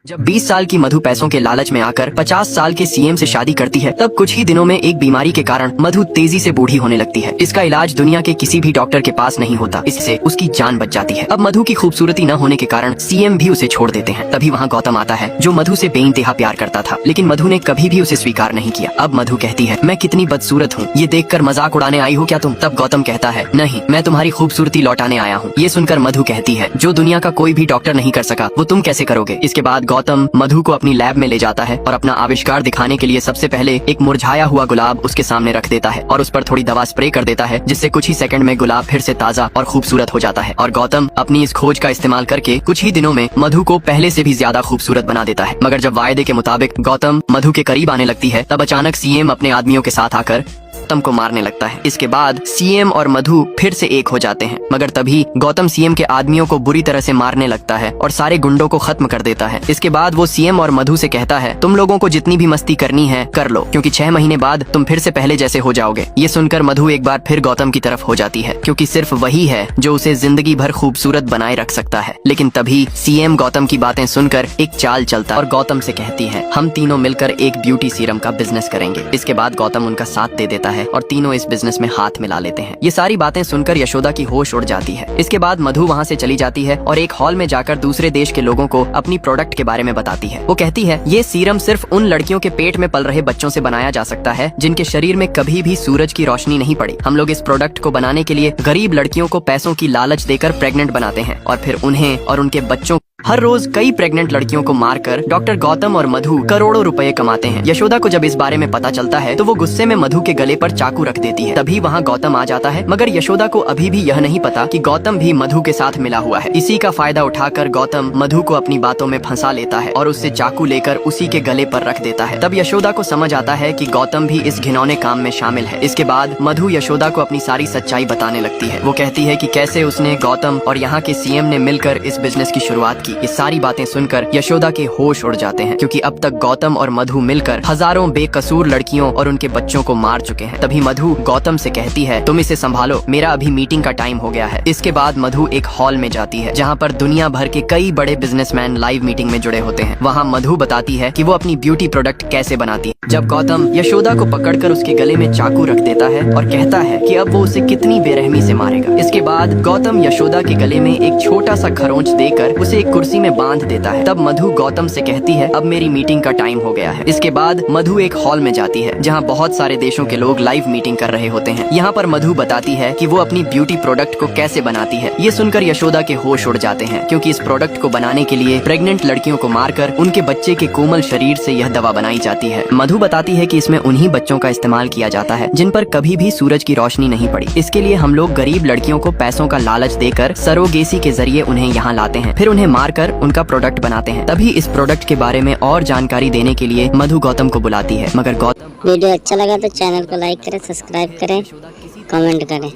जब 20 साल की मधु पैसों के लालच में आकर 50 साल के सीएम से शादी करती है, तब कुछ ही दिनों में एक बीमारी के कारण मधु तेजी से बूढ़ी होने लगती है। इसका इलाज दुनिया के किसी भी डॉक्टर के पास नहीं होता, इससे उसकी जान बच जाती है। अब मधु की खूबसूरती न होने के कारण सीएम भी उसे छोड़ देते हैं। तभी वहाँ गौतम आता है, जो मधु से बेइंतहा प्यार करता था, लेकिन मधु ने कभी भी उसे स्वीकार नहीं किया। अब मधु कहती है, मैं कितनी बदसूरत हूँ, ये देखकर मजाक उड़ाने आई हो क्या तुम? तब गौतम कहता है, नहीं, मैं तुम्हारी खूबसूरती लौटाने आया हूँ। ये सुनकर मधु कहती है, जो दुनिया का कोई भी डॉक्टर नहीं कर सका, वो तुम कैसे करोगे? इसके बाद गौतम मधु को अपनी लैब में ले जाता है और अपना आविष्कार दिखाने के लिए सबसे पहले एक मुरझाया हुआ गुलाब उसके सामने रख देता है और उस पर थोड़ी दवा स्प्रे कर देता है, जिससे कुछ ही सेकंड में गुलाब फिर से ताजा और खूबसूरत हो जाता है। और गौतम अपनी इस खोज का इस्तेमाल करके कुछ ही दिनों में मधु को पहले से भी ज्यादा खूबसूरत बना देता है। मगर जब वायदे के मुताबिक गौतम मधु के करीब आने लगती है, तब अचानक सीएम अपने आदमियों के साथ आकर गौतम को मारने लगता है। इसके बाद सीएम और मधु फिर से एक हो जाते हैं, मगर तभी गौतम सीएम के आदमियों को बुरी तरह से मारने लगता है और सारे गुंडों को खत्म कर देता है। इसके बाद वो सीएम और मधु से कहता है, तुम लोगों को जितनी भी मस्ती करनी है कर लो, क्योंकि 6 महीने बाद तुम फिर से पहले जैसे हो जाओगे। ये सुनकर मधु एक बार फिर गौतम की तरफ हो जाती है, क्योंकि सिर्फ वही है जो उसे जिंदगी भर खूबसूरत बनाए रख सकता है। लेकिन तभी सीएम गौतम की बातें सुनकर एक चाल चलता और गौतम से कहती है, हम तीनों मिलकर एक ब्यूटी सीरम का बिजनेस करेंगे। इसके बाद गौतम उनका साथ दे देता है और तीनों इस बिजनेस में हाथ मिला लेते हैं। ये सारी बातें सुनकर यशोदा की होश उड़ जाती है। इसके बाद मधु वहाँ से चली जाती है और एक हॉल में जाकर दूसरे देश के लोगों को अपनी प्रोडक्ट के बारे में बताती है। वो कहती है, ये सीरम सिर्फ उन लड़कियों के पेट में पल रहे बच्चों से बनाया जा सकता है जिनके शरीर में कभी भी सूरज की रोशनी नहीं पड़ी। हम लोग इस प्रोडक्ट को बनाने के लिए गरीब लड़कियों को पैसों की लालच देकर प्रेग्नेंट बनाते हैं और फिर उन्हें और उनके बच्चों हर रोज कई प्रेग्नेंट लड़कियों को मारकर डॉक्टर गौतम और मधु करोड़ों रुपए कमाते हैं। यशोदा को जब इस बारे में पता चलता है तो वो गुस्से में मधु के गले पर चाकू रख देती है। तभी वहाँ गौतम आ जाता है, मगर यशोदा को अभी भी यह नहीं पता कि गौतम भी मधु के साथ मिला हुआ है। इसी का फायदा उठाकर गौतम मधु को अपनी बातों में फंसा लेता है और उससे चाकू लेकर उसी के गले पर रख देता है। तब यशोदा को समझ आता है कि गौतम भी इस घिनौने काम में शामिल है। इसके बाद मधु यशोदा को अपनी सारी सच्चाई बताने लगती है। वो कहती है कि कैसे उसने गौतम और यहाँ के सीएम ने मिलकर इस बिजनेस की शुरुआत की। ये सारी बातें सुनकर यशोदा के होश उड़ जाते हैं, क्योंकि अब तक गौतम और मधु मिलकर हजारों बेकसूर लड़कियों और उनके बच्चों को मार चुके हैं। तभी मधु गौतम से कहती है, तुम इसे संभालो, मेरा अभी मीटिंग का टाइम हो गया है। इसके बाद मधु एक हॉल में जाती है जहाँ पर दुनिया भर के कई बड़े बिजनेसमैन लाइव मीटिंग में जुड़े होते हैं। वहाँ मधु बताती है कि वो अपनी ब्यूटी प्रोडक्ट कैसे बनाती है। जब गौतम यशोदा को पकड़कर उसके गले में चाकू रख देता है और कहता है कि अब वो उसे कितनी बेरहमी से मारेगा। इसके बाद गौतम यशोदा के गले में एक छोटा सा खरोंच देकर उसे एक कुर्सी में बांध देता है। तब मधु गौतम से कहती है, अब मेरी मीटिंग का टाइम हो गया है। इसके बाद मधु एक हॉल में जाती है जहाँ बहुत सारे देशों के लोग लाइव मीटिंग कर रहे होते हैं। यहाँ पर मधु बताती है कि वो अपनी ब्यूटी प्रोडक्ट को कैसे बनाती है। ये सुनकर यशोदा के होश उड़ जाते हैं, क्योंकि इस प्रोडक्ट को बनाने के लिए प्रेग्नेंट लड़कियों को मारकर उनके बच्चे के कोमल शरीर से यह दवा बनाई जाती है। मधु बताती है कि इसमें उन्हीं बच्चों का इस्तेमाल किया जाता है जिन पर कभी भी सूरज की रोशनी नहीं पड़ी। इसके लिए हम लोग गरीब लड़कियों को पैसों का लालच देकर सरोगेसी के जरिए उन्हें यहाँ लाते हैं, फिर उन्हें मारकर उनका प्रोडक्ट बनाते हैं। तभी इस प्रोडक्ट के बारे में और जानकारी देने के लिए मधु गौतम को बुलाती है, मगर गौतम वीडियो अच्छा लगा तो चैनल को लाइक करें, सब्सक्राइब करें, कमेंट करें।